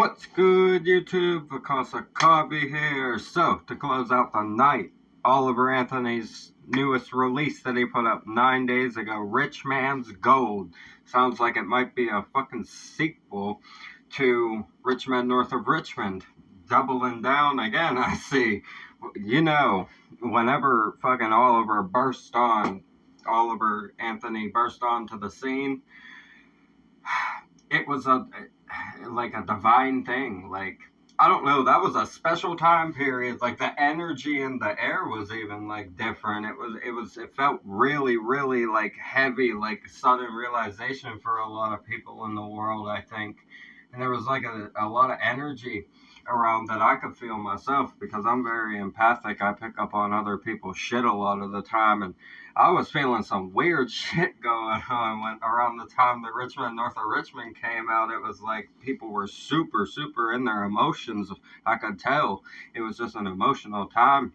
What's good, YouTube? Vakasa Cobby here. So, to close out the night, Oliver Anthony's newest release that he put up 9 days ago, Rich Man's Gold. Sounds like it might be a fucking sequel to Rich Man North of Richmond. Doubling down again, I see. You know, whenever fucking Oliver Anthony burst onto the scene, it was a divine thing. Like, I don't know, that was a special time period. Like, the energy in the air was even like different. It felt really, really like heavy, like sudden realization for a lot of people in the world, I think. And there was like a lot of energy around that I could feel myself, because I'm very empathic. I pick up on other people's shit a lot of the time, and I was feeling some weird shit going on when around the time the Rich Man North of Richmond came out. It was like people were super, super in their emotions. I could tell it was just an emotional time.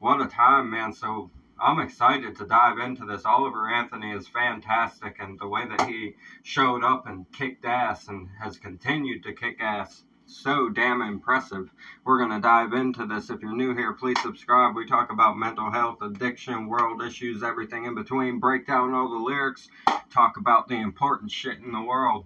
What a time, man. So I'm excited to dive into this. Oliver Anthony is fantastic, and the way that he showed up and kicked ass and has continued to kick ass, so damn impressive. We're going to dive into this. If you're new here, please subscribe. We talk about mental health, addiction, world issues, everything in between, break down all the lyrics, talk about the important shit in the world.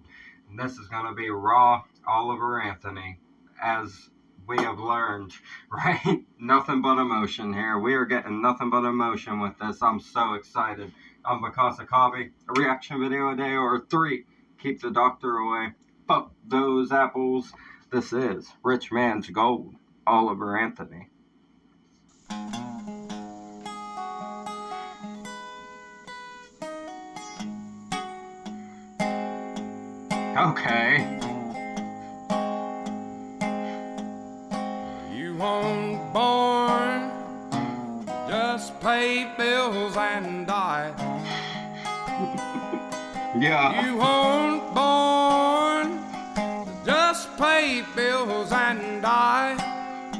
And this is going to be raw Oliver Anthony, as we have learned, right? Nothing but emotion here. We are getting nothing but emotion with this. I'm so excited. I'm Vakasa Cobby. A reaction video a day or 3. Keep the doctor away. Fuck those apples. This is Rich Man's Gold, Oliver Anthony. Okay. You weren't born, just pay bills and die. Yeah. You weren't born, just pay bills and die.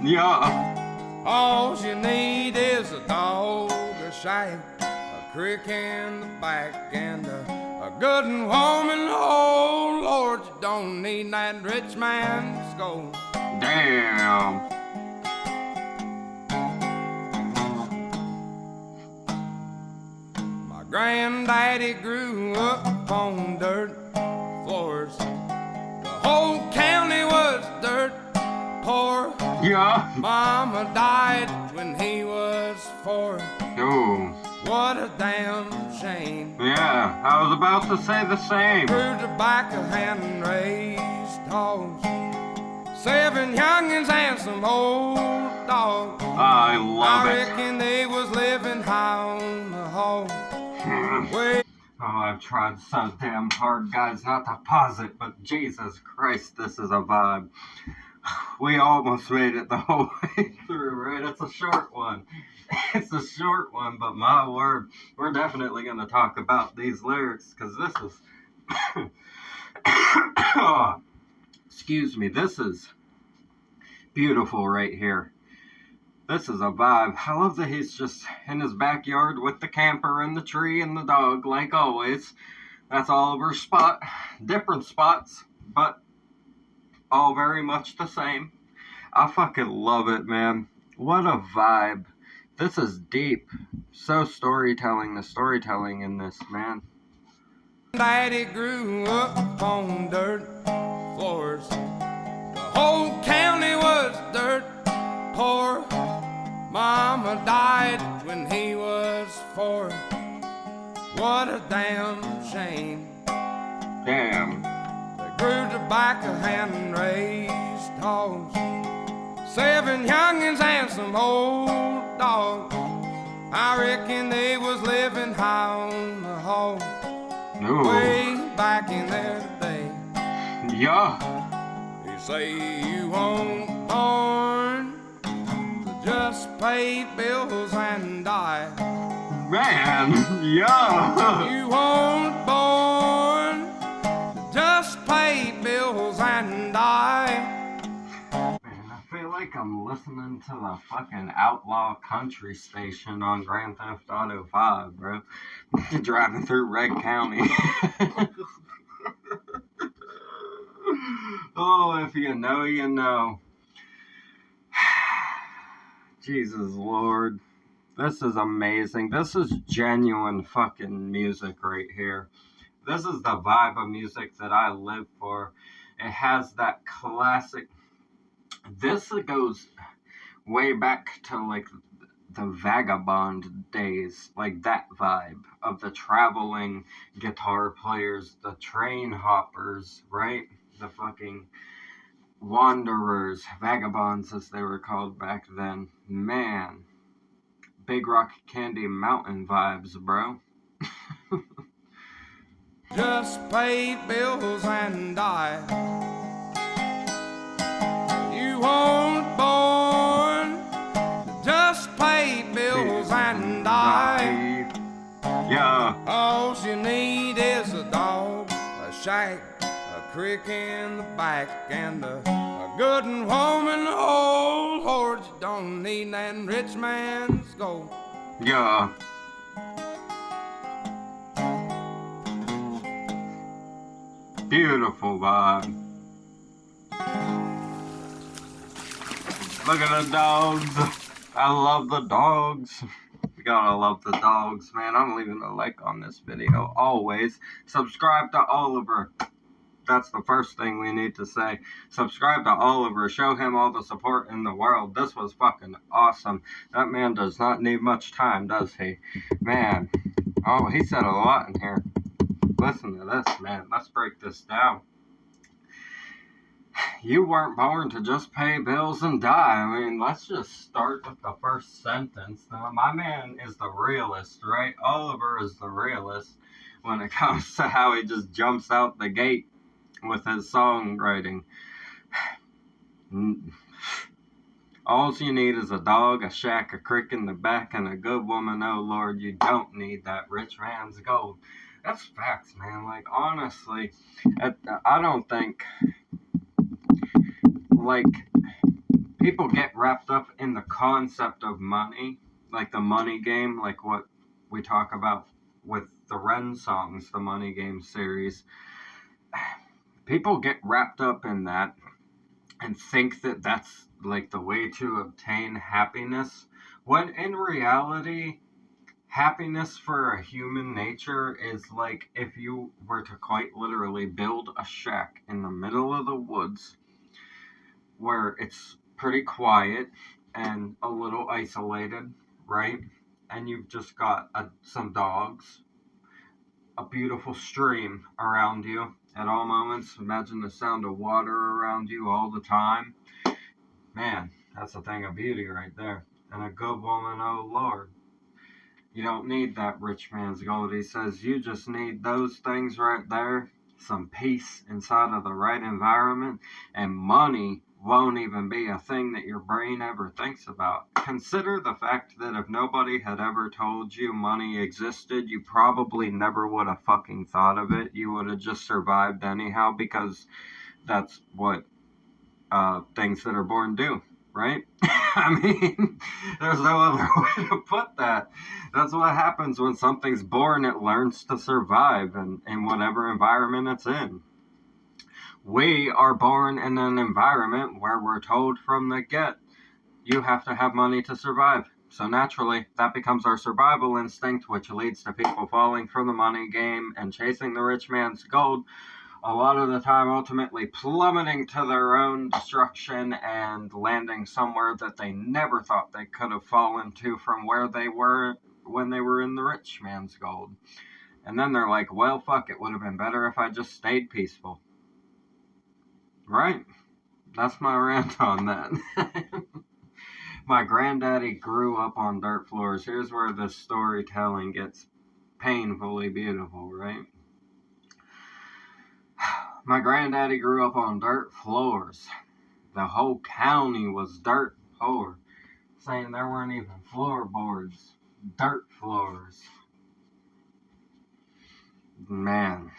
Yeah. All you need is a dog, a shag, a crick in the back, and a good woman. Oh Lord, you don't need that rich man's gold. Damn. My granddaddy grew up on dirt floors. The whole county was dirt poor. Yeah. Mama died when he was 4. Oh. What a damn shame. Yeah, I was about to say the same. Grew tobacco and raised hogs. 7 youngins and some old dogs. I love I it. reckon they was living high on the hog. Way Oh, I've tried so damn hard, guys, not to pause it, but Jesus Christ, this is a vibe. We almost made it the whole way through, right? It's a short one. It's a short one, but my word, we're definitely going to talk about these lyrics, because this is... Oh, excuse me, this is beautiful right here. This is a vibe. I love that he's just in his backyard with the camper and the tree and the dog, like always. That's Oliver's spot. Different spots, but all very much the same. I fucking love it, man. What a vibe. This is deep. So storytelling. The storytelling in this, man. Daddy grew up on dirt floors. The whole county was dirt poor. Mama died when he was 4. What a damn shame. Damn. They grew tobacco and raised hogs. 7 youngins and some old dogs. I reckon they was living high on the hog. Ooh. Way back in their day. Yeah. You say you weren't born to just pay bills and die. Man. Yeah. You weren't born to just pay bills and die. Man, I feel like I'm listening to the fucking outlaw country station on Grand Theft Auto 5, bro. Driving through Red County. Oh, if you know, you know. Jesus Lord. This is amazing. This is genuine fucking music right here. This is the vibe of music that I live for. It has that classic. This goes way back to like the vagabond days, like that vibe of the traveling guitar players, the train hoppers, right? The fucking wanderers, vagabonds as they were called back then. Man, Big Rock Candy Mountain vibes, bro. Just pay bills and die. You weren't born to just pay bills and die. Yeah. All you need is a dog, a shack, a crick in the back, and a good woman to hold. Lord, you don't need that rich man's gold. Yeah. Beautiful vibe. Look at the dogs. I love the dogs. You gotta love the dogs, man. I'm leaving a like on this video always. Subscribe to Oliver. That's the first thing we need to say. Subscribe to Oliver. Show him all the support in the world. This was fucking awesome. That man does not need much time, does he? Man. Oh, he said a lot in here. Listen to this, man. Let's break this down. You weren't born to just pay bills and die. I mean, let's just start with the first sentence. Now, my man is the realist, right? Oliver is the realist when it comes to how he just jumps out the gate with his songwriting. All you need is a dog, a shack, a crick in the back, and a good woman. Oh, Lord, you don't need that rich man's gold. That's facts, man. Like, honestly, I don't think, like, people get wrapped up in the concept of money, like the money game, like what we talk about with the Ren songs, the Money Game series. People get wrapped up in that and think that that's like the way to obtain happiness, when in reality, happiness for a human nature is like if you were to quite literally build a shack in the middle of the woods where it's pretty quiet and a little isolated, right? And you've just got some dogs, a beautiful stream around you at all moments. Imagine the sound of water around you all the time. Man, that's a thing of beauty right there. And a good woman, oh Lord. You don't need that rich man's gold. He says you just need those things right there, some peace inside of the right environment, and money won't even be a thing that your brain ever thinks about. Consider the fact that if nobody had ever told you money existed, you probably never would have fucking thought of it. You would have just survived anyhow, because that's what things that are born do, right? I mean, there's no other way to put that. That's what happens when something's born. It learns to survive in whatever environment it's in. We are born in an environment where we're told from the get, you have to have money to survive. So naturally, that becomes our survival instinct, which leads to people falling for the money game and chasing the rich man's gold, a lot of the time ultimately plummeting to their own destruction and landing somewhere that they never thought they could have fallen to from where they were when they were in the rich man's gold. And then they're like, well, fuck, it would have been better if I just stayed peaceful. Right? That's my rant on that. My granddaddy grew up on dirt floors. Here's where the storytelling gets painfully beautiful, right? My granddaddy grew up on dirt floors. The whole county was dirt poor, saying there weren't even floorboards. Dirt floors. Man.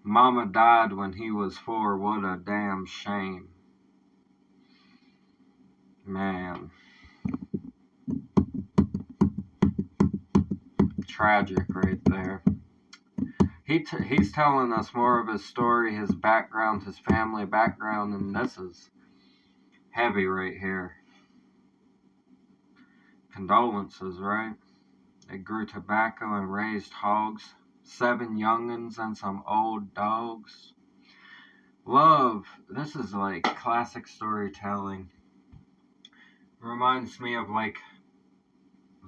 Mama died when he was 4. What a damn shame. Man. Tragic right there. He's telling us more of his story, his background, his family background, and this is heavy right here. Condolences, right? They grew tobacco and raised hogs, 7 young'uns and some old dogs. Love, this is like classic storytelling. Reminds me of like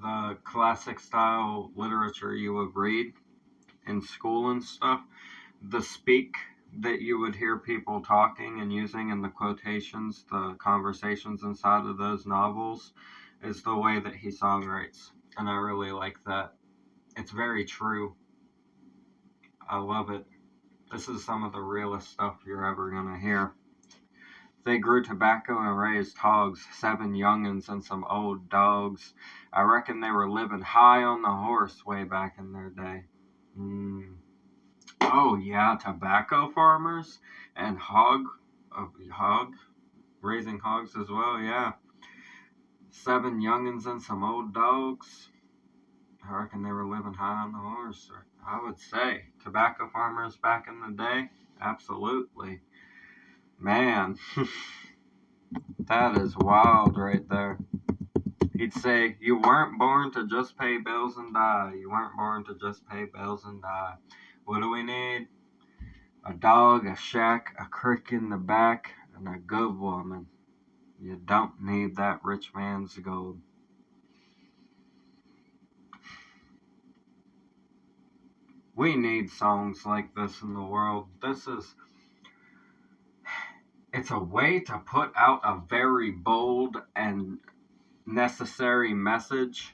the classic style literature you would read in school and stuff. The speak that you would hear people talking and using in the quotations, the conversations inside of those novels, is the way that he songwrites. And I really like that. It's very true. I love it. This is some of the realest stuff you're ever going to hear. They grew tobacco and raised hogs, 7 young'uns and some old dogs. I reckon they were living high on the horse way back in their day. Oh yeah, tobacco farmers and raising hogs as well, yeah. 7 young'uns and some old dogs. I reckon they were living high on the horse. I would say tobacco farmers back in the day, absolutely. Man, that is wild right there. He'd say, you weren't born to just pay bills and die. You weren't born to just pay bills and die. What do we need? A dog, a shack, a crick in the back, and a good woman. You don't need that rich man's gold. We need songs like this in the world. It's a way to put out a very bold and necessary message,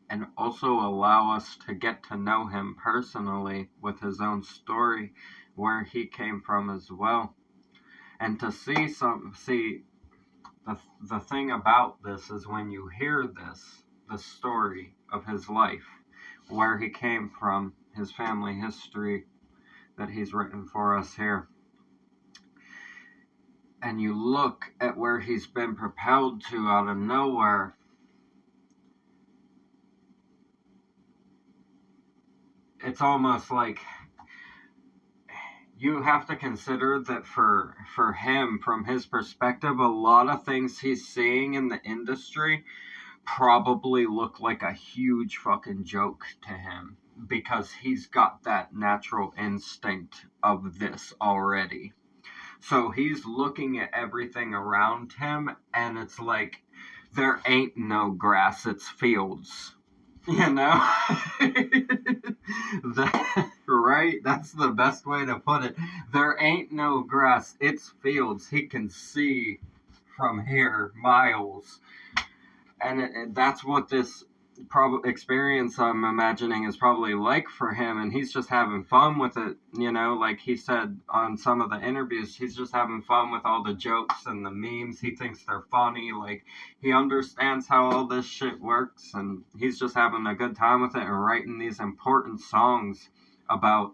and also allow us to get to know him personally with his own story, where he came from as well. And to see the thing about this is when you hear the story of his life, where he came from, his family history that he's written for us here, and you look at where he's been propelled to out of nowhere, it's almost like you have to consider that for him, from his perspective, a lot of things he's seeing in the industry probably look like a huge fucking joke to him, because he's got that natural instinct of this already. So he's looking at everything around him, and it's like, there ain't no grass, it's fields. You know? Right? That's the best way to put it. There ain't no grass, it's fields. He can see from here miles. And that's what this experience, I'm imagining, is probably like for him, and he's just having fun with it, you know, like he said on some of the interviews, he's just having fun with all the jokes and the memes. He thinks they're funny, like he understands how all this shit works, and he's just having a good time with it and writing these important songs about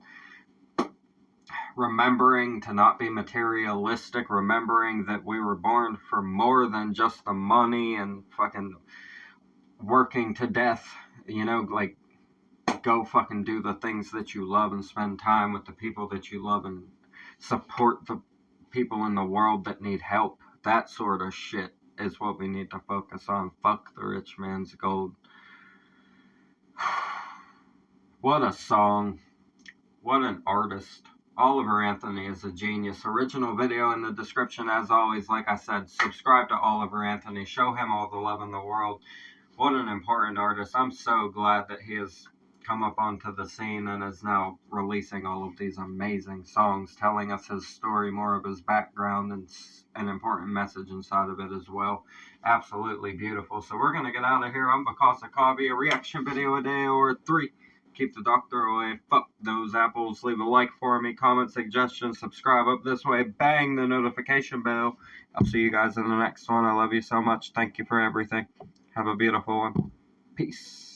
remembering to not be materialistic, remembering that we were born for more than just the money and fucking working to death, you know, like, go fucking do the things that you love and spend time with the people that you love and support the people in the world that need help. That sort of shit is what we need to focus on. Fuck the rich man's gold. What a song. What an artist. Oliver Anthony is a genius. Original video in the description as always. Like I said, subscribe to Oliver Anthony. Show him all the love in the world. What an important artist. I'm so glad that he has come up onto the scene and is now releasing all of these amazing songs, telling us his story, more of his background, and an important message inside of it as well. Absolutely beautiful. So we're going to get out of here. I'm Bakasa Kavi. A reaction video a day or 3. Keep the doctor away. Fuck those apples. Leave a like for me. Comment, suggestions. Subscribe up this way. Bang the notification bell. I'll see you guys in the next one. I love you so much. Thank you for everything. Have a beautiful one. Peace.